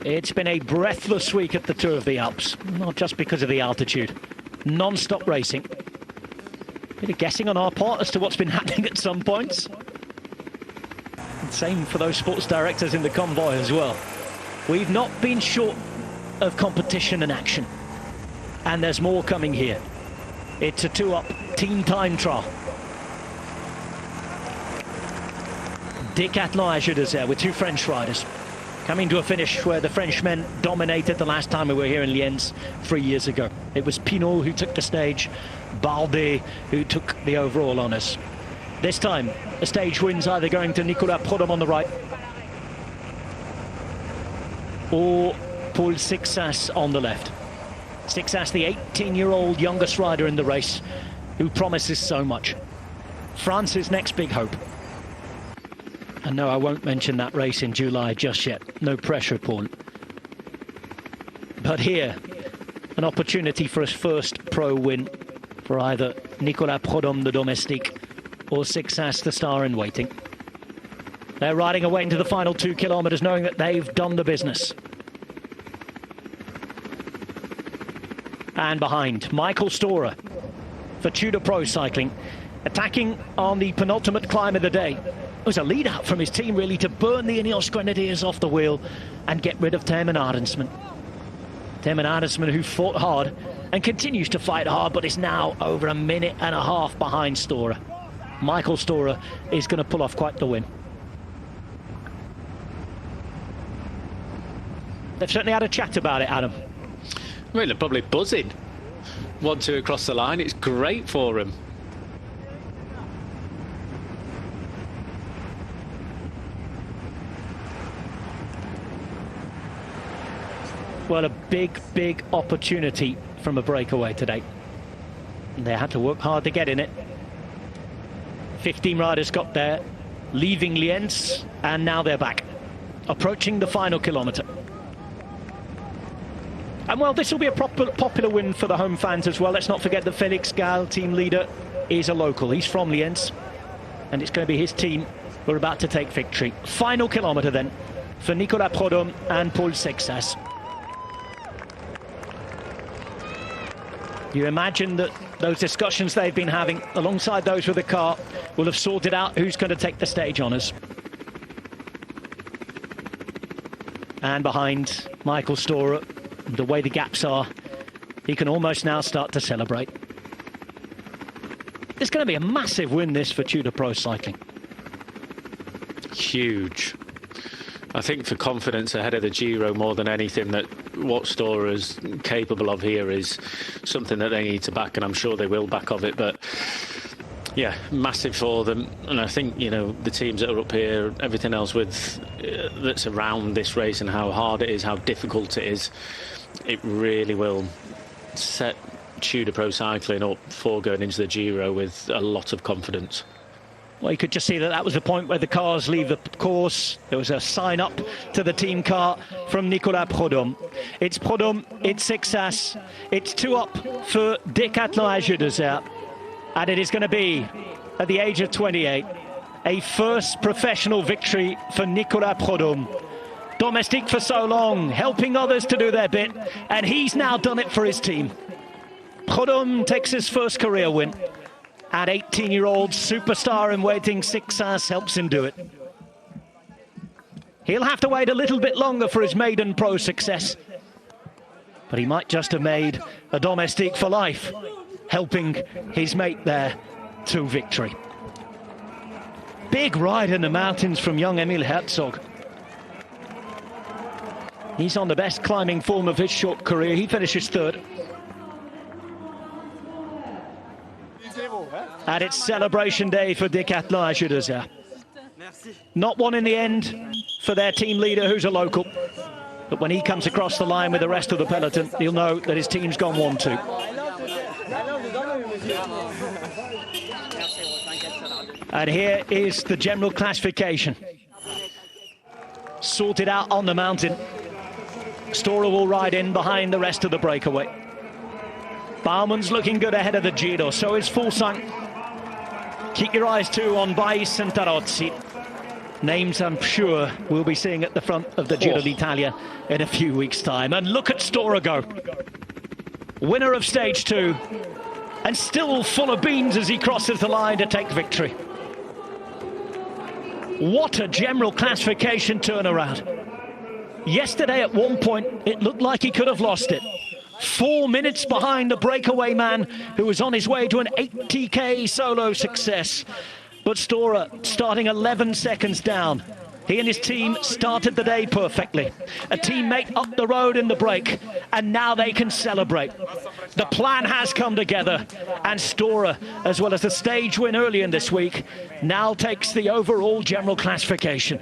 It's been a breathless week at the Tour of the Alps, not just because of the altitude. Non-stop racing. Bit of guessing on our part as to what's been happening at some points. And same for those sports directors in the convoy as well. We've not been short of competition and action. And there's more coming here. It's a two-up team time trial. Decathlon Agir with two French riders. Coming to a finish where the Frenchmen dominated the last time we were here in Lienz 3 years ago. It was Pinot who took the stage, Bardet who took the overall honours. This time, the stage wins either going to Nicolas Prodhomme on the right or Paul Sixas on the left. Sixas, the 18-year-old youngest rider in the race, who promises so much. France's next big hope. And no, I won't mention that race in July just yet. No pressure, Paul. But here, an opportunity for his first pro win for either Nicolas Prodhomme, the domestique, or Sixas, the star in waiting. They're riding away into the final 2 kilometres, knowing that they've done the business. And behind, Michael Storer for Tudor Pro Cycling, attacking on the penultimate climb of the day. It was a lead out from his team, really, to burn the Ineos Grenadiers off the wheel and get rid of Thymen Arensman. Thymen Arensman, who fought hard and continues to fight hard, but is now over a minute and a half behind Storer. Michael Storer is going to pull off quite the win. They've certainly had a chat about it, Adam. I mean, they're probably buzzing. 1-2 across the line, it's great for him. Well, a big opportunity from a breakaway today. They had to work hard to get in it. 15 riders got there, leaving Lienz, and now they're back, approaching the final kilometre. And well, this will be a popular win for the home fans as well. Let's not forget that Felix Gall, team leader, is a local. He's from Lienz, and it's going to be his team who are about to take victory. Final kilometre then for Nicolas Prodhomme and Paul Sixas. You imagine that those discussions they've been having, alongside those with the car, will have sorted out who's going to take the stage honours. And behind, Michael Storer, the way the gaps are, he can almost now start to celebrate. It's going to be a massive win, this, for Tudor Pro Cycling. Huge. I think for confidence ahead of the Giro more than anything, that what Storer's capable of here is something that they need to back, and I'm sure they will back of it. But yeah, massive for them. And I think, you know, the teams that are up here, everything else with that's around this race and how hard it is, how difficult it is, it really will set Tudor Pro Cycling up for going into the Giro with a lot of confidence. Well, you could just see that that was the point where the cars leave the course. There was a sign up to the team car from Nicolas Prodhomme. It's Prodhomme, it's Sixas, it's 2 up for Decathlon Agir, and it is going to be, at the age of 28, a first professional victory for Nicolas Prodhomme. Domestique for so long, helping others to do their bit, and he's now done it for his team. Prodhomme takes his first career win. And 18-year-old superstar in waiting, Sixas, helps him do it. He'll have to wait a little bit longer for his maiden pro success. But he might just have made a domestique for life, helping his mate there to victory. Big ride in the mountains from young Emil Herzog. He's on the best climbing form of his short career. He finishes 3rd. And it's celebration day for Decathlon Agir. Not one in the end for their team leader, who's a local. But when he comes across the line with the rest of the peloton, he'll know that his team's gone 1-2. And here is the general classification. Sorted out on the mountain. Storer will ride in behind the rest of the breakaway. Bauman's looking good ahead of the Giro, so is Fuglsang. Keep your eyes too on Weiss and Tarozzi. Names I'm sure we'll be seeing at the front of the Giro d'Italia in a few weeks' time. And look at Stora go. Winner of stage 2, and still full of beans as he crosses the line to take victory. What a general classification turnaround. Yesterday at one point it looked like he could have lost it. 4 minutes behind the breakaway man who was on his way to an 80k solo success. But Stora starting 11 seconds down. He and his team started the day perfectly. A teammate up the road in the break, and now they can celebrate. The plan has come together, and Stora, as well as the stage win early in this week, now takes the overall general classification.